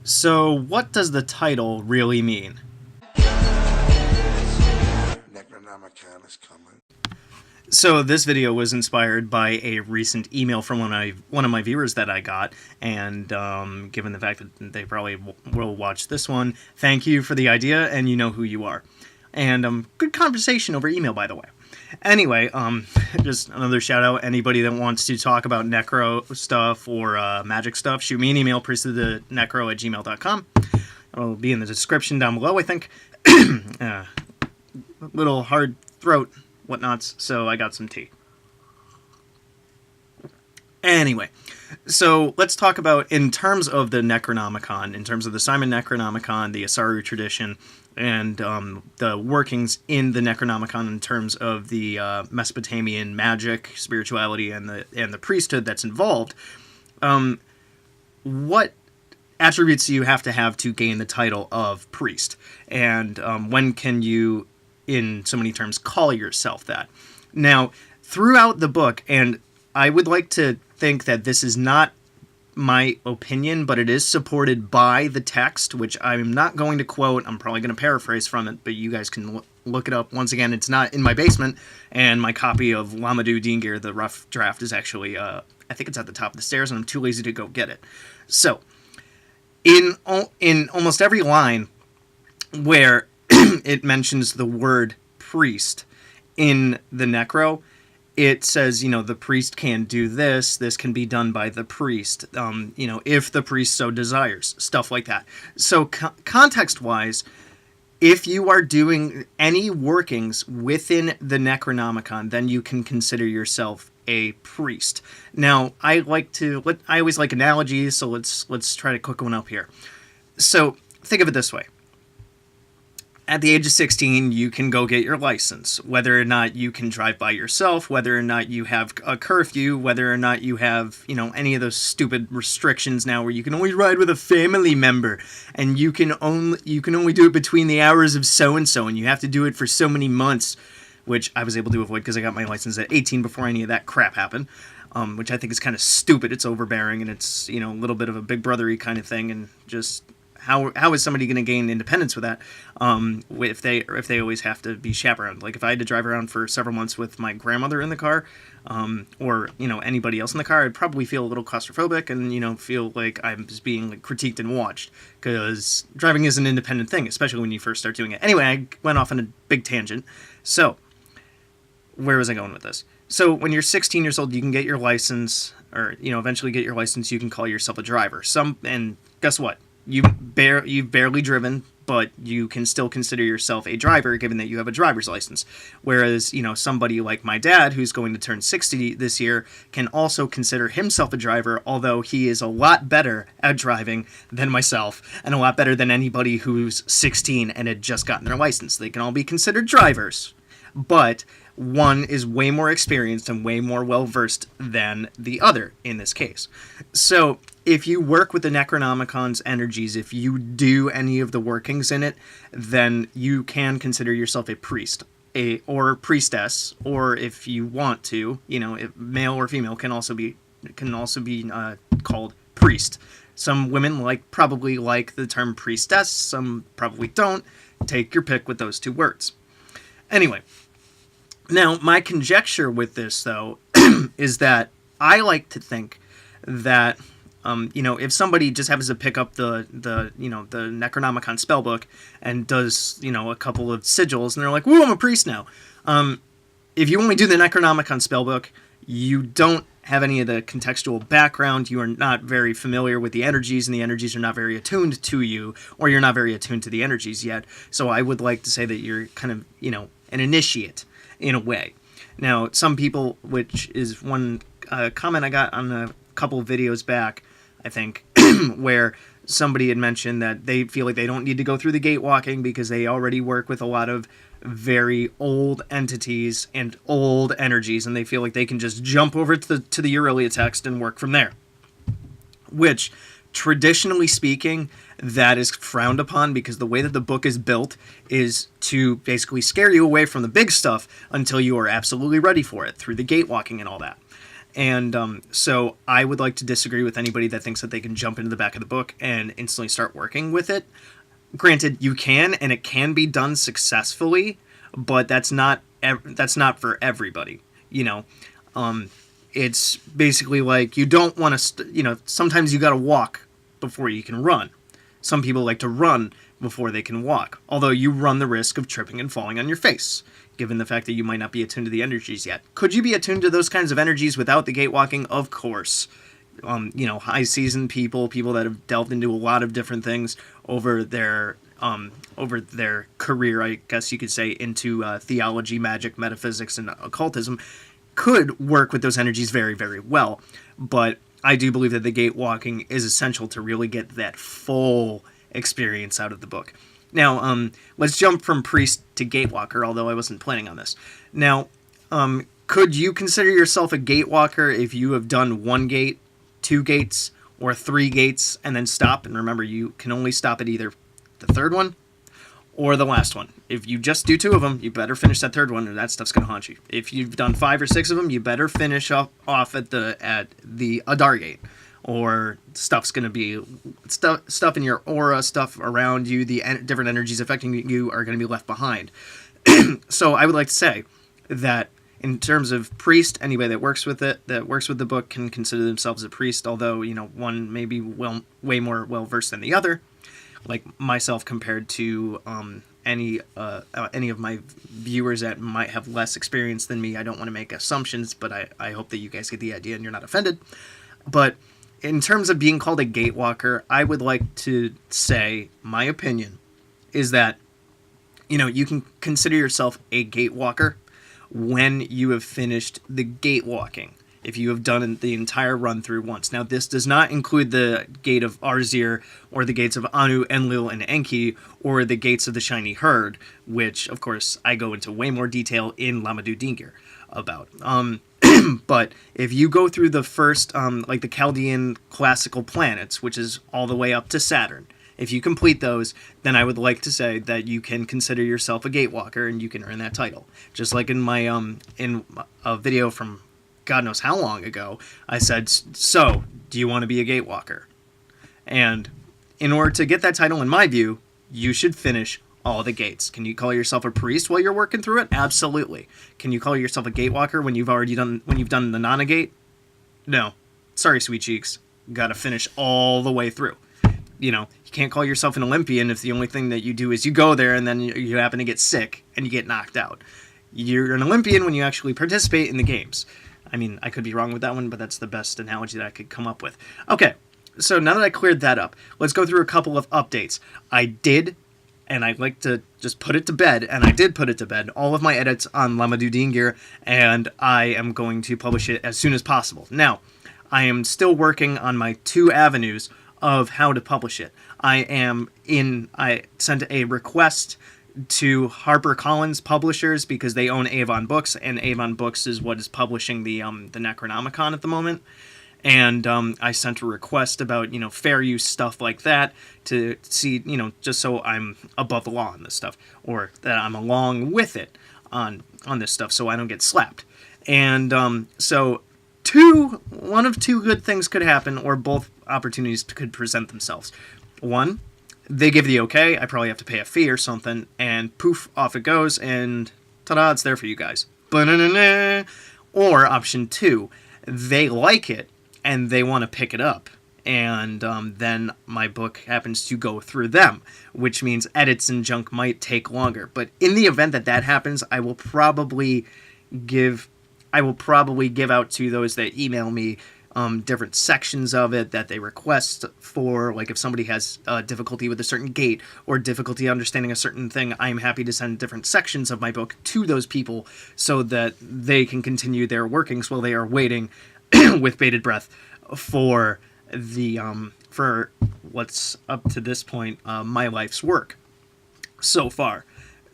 So, what does the title really mean? Necronomicon is coming. So, this video was inspired by a recent email from one of my viewers that I got, and given the fact that they probably will watch this one, thank you for the idea, and you know who you are. And good conversation over email, by the way. Anyway, just another shout out. Anybody that wants to talk about necro stuff or magic stuff, shoot me an email, priestofthenecro@gmail.com. It'll be in the description down below, I think. Little hard throat, whatnots, so I got some tea. Anyway, so let's talk about, in terms of the Necronomicon, in terms of the Simon Necronomicon, the Asaru tradition, and the workings in the Necronomicon in terms of the Mesopotamian magic, spirituality, and the priesthood that's involved. What attributes do you have to gain the title of priest? And when can you, in so many terms, call yourself that? Now, throughout the book, and I would like to think that this is not my opinion, but it is supported by the text, which I'm not going to quote. I'm probably going to paraphrase from it, but you guys can look it up. Once again, it's not in my basement, and my copy of Lamadou Dingir, the rough draft, is actually, I think it's at the top of the stairs, and I'm too lazy to go get it. So, in almost every line where it mentions the word priest in the Necro, it says, the priest can do this can be done by the priest, if the priest so desires, stuff like that. So context-wise, if you are doing any workings within the Necronomicon, then you can consider yourself a priest. Now, I always like analogies, so let's try to cook one up here. So think of it this way. At the age of 16, you can go get your license. Whether or not you can drive by yourself, whether or not you have a curfew, whether or not you have, any of those stupid restrictions now where you can only ride with a family member, and you can only do it between the hours of so-and-so, and you have to do it for so many months, which I was able to avoid because I got my license at 18 before any of that crap happened, which I think is kind of stupid. It's overbearing, and it's, a little bit of a big brother-y kind of thing, and just... How is somebody going to gain independence with that if they always have to be chaperoned? Like, if I had to drive around for several months with my grandmother in the car, or anybody else in the car, I'd probably feel a little claustrophobic and feel like I'm just being critiqued and watched, because driving is an independent thing, especially when you first start doing it. Anyway, I went off on a big tangent. So, where was I going with this? So, when you're 16 years old, you can get your license, or eventually get your license. You can call yourself a driver. And guess what? You've barely driven, but you can still consider yourself a driver, given that you have a driver's license. Whereas, somebody like my dad, who's going to turn 60 this year, can also consider himself a driver, although he is a lot better at driving than myself, and a lot better than anybody who's 16 and had just gotten their license. They can all be considered drivers, but one is way more experienced and way more well-versed than the other in this case. So, if you work with the Necronomicon's energies, if you do any of the workings in it, then you can consider yourself a priest, or priestess, or if you want to, if male or female can also be called priest. Some women probably like the term priestess, some probably don't. Take your pick with those two words. Anyway, now my conjecture with this, though, is that I like to think that if somebody just happens to pick up the Necronomicon spellbook and does, a couple of sigils, and they're like, "Woo, I'm a priest now." If you only do the Necronomicon spellbook, you don't have any of the contextual background, you are not very familiar with the energies, and the energies are not very attuned to you, or you're not very attuned to the energies yet. So I would like to say that you're kind of, an initiate in a way. Now, some people, which is one comment I got on a couple of videos back, I think, where somebody had mentioned that they feel like they don't need to go through the gatewalking because they already work with a lot of very old entities and old energies, and they feel like they can just jump over to the Aurelia text and work from there. Which, traditionally speaking, that is frowned upon, because the way that the book is built is to basically scare you away from the big stuff until you are absolutely ready for it, through the gatewalking and all that. And so I would like to disagree with anybody that thinks that they can jump into the back of the book and instantly start working with it. Granted, you can, and it can be done successfully, but that's not for everybody. It's basically like you don't want to. Sometimes you got to walk before you can run. Some people like to run before they can walk, although you run the risk of tripping and falling on your face, given the fact that you might not be attuned to the energies yet. Could you be attuned to those kinds of energies without the gatewalking? Of course. High seasoned people that have delved into a lot of different things over their career, I guess you could say, into theology, magic, metaphysics, and occultism, could work with those energies very, very well. But I do believe that the gatewalking is essential to really get that full experience out of the book. Now, let's jump from priest to gatewalker, although I wasn't planning on this. Now, could you consider yourself a gatewalker if you have done 1 gate, 2 gates, or 3 gates, and then stop? And remember, you can only stop at either the 3rd one or the last one. If you just do 2 of them, you better finish that 3rd one, or that stuff's going to haunt you. If you've done 5 or 6 of them, you better finish off at the Adar gate, or stuff's going to be stuff in your aura, stuff around you, the different energies affecting you are going to be left behind. So I would like to say that in terms of priest, anybody that works with the book can consider themselves a priest, although one may be way more well versed than the other. Like myself, compared to any of my viewers that might have less experience than me. I don't want to make assumptions, but I hope that you guys get the idea and you're not offended. But in terms of being called a gatewalker, I would like to say my opinion is that you can consider yourself a gatewalker when you have finished the gatewalking. If you have done the entire run through once. Now, this does not include the gate of Arzir, or the gates of Anu, Enlil, and Enki, or the gates of the Shiny Herd, which, of course, I go into way more detail in Lamadu Dingir about. But if you go through the first, like the Chaldean classical planets, which is all the way up to Saturn, if you complete those, then I would like to say that you can consider yourself a gatewalker, and you can earn that title. Just like in my in a video from God knows how long ago, I said, so, do you want to be a gatewalker? And in order to get that title, in my view, you should finish all the gates. Can you call yourself a priest while you're working through it? Absolutely. Can you call yourself a gatewalker when you've done the Nana gate? No. Sorry, sweet cheeks. You gotta finish all the way through. You can't call yourself an Olympian if the only thing that you do is you go there and then you happen to get sick and you get knocked out. You're an Olympian when you actually participate in the games. I mean, I could be wrong with that one, but that's the best analogy that I could come up with. Okay, so now that I cleared that up, let's go through a couple of updates. I did, and I'd like to just put it to bed, and I did put it to bed, all of my edits on Lamadu Dingir, and I am going to publish it as soon as possible. Now, I am still working on my 2 avenues of how to publish it. I sent a request to HarperCollins publishers because they own Avon Books, and Avon Books is what is publishing the Necronomicon at the moment. And I sent a request about fair use stuff like that to see just so I'm above the law on this stuff, or that I'm along with it on this stuff, so I don't get slapped. And so one of 2 good things could happen, or both opportunities could present themselves. One, they give the okay, I probably have to pay a fee or something, and poof, off it goes, and ta-da, it's there for you guys. Ba-na-na-na. Or option 2, they like it, and they want to pick it up, and then my book happens to go through them, which means edits and junk might take longer. But in the event that happens, I will probably give out to those that email me different sections of it that they request for. Like if somebody has difficulty with a certain gate or difficulty understanding a certain thing, I'm happy to send different sections of my book to those people so that they can continue their workings while they are waiting with bated breath for for what's up to this point my life's work so far.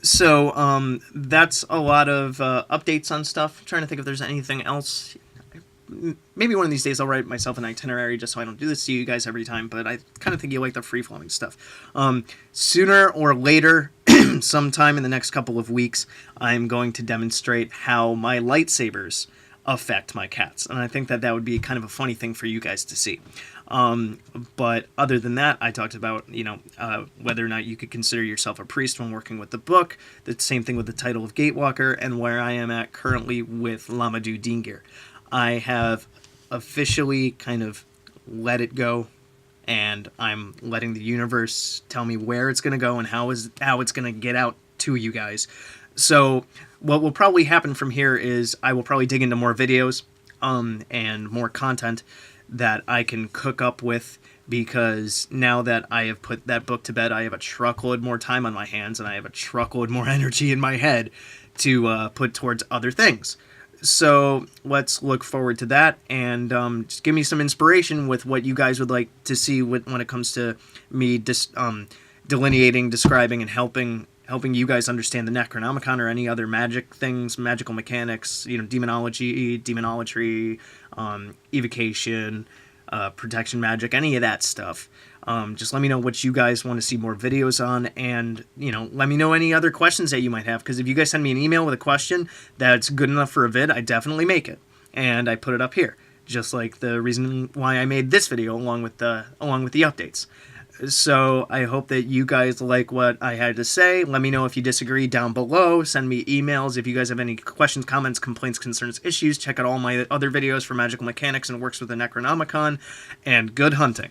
So that's a lot of updates on stuff. I'm trying to think if there's anything else. Maybe one of these days I'll write myself an itinerary just so I don't do this to you guys every time, but I kind of think you like the free-flowing stuff. Sooner or later, sometime in the next couple of weeks, I'm going to demonstrate how my lightsabers affect my cats. And I think that that would be kind of a funny thing for you guys to see. But other than that, I talked about, whether or not you could consider yourself a priest when working with the book, the same thing with the title of Gatewalker, and where I am at currently with Lamadou Dingir. I have officially kind of let it go, and I'm letting the universe tell me where it's going to go and how it's going to get out to you guys. So what will probably happen from here is I will probably dig into more videos and more content that I can cook up with, because now that I have put that book to bed, I have a truckload more time on my hands, and I have a truckload more energy in my head to put towards other things. So let's look forward to that, and just give me some inspiration with what you guys would like to see when it comes to me delineating, describing, and helping you guys understand the Necronomicon or any other magic things, magical mechanics, demonology, demonolatry, evocation, protection magic, any of that stuff. Just let me know what you guys want to see more videos on, and let me know any other questions that you might have, because if you guys send me an email with a question that's good enough for a vid, I definitely make it and I put it up here, just like the reason why I made this video along with the updates. So I hope that you guys like what I had to say. Let me know if you disagree down below. Send me emails if you guys have any questions, comments, complaints, concerns, issues. Check out all my other videos for magical mechanics and works with the Necronomicon, and good hunting.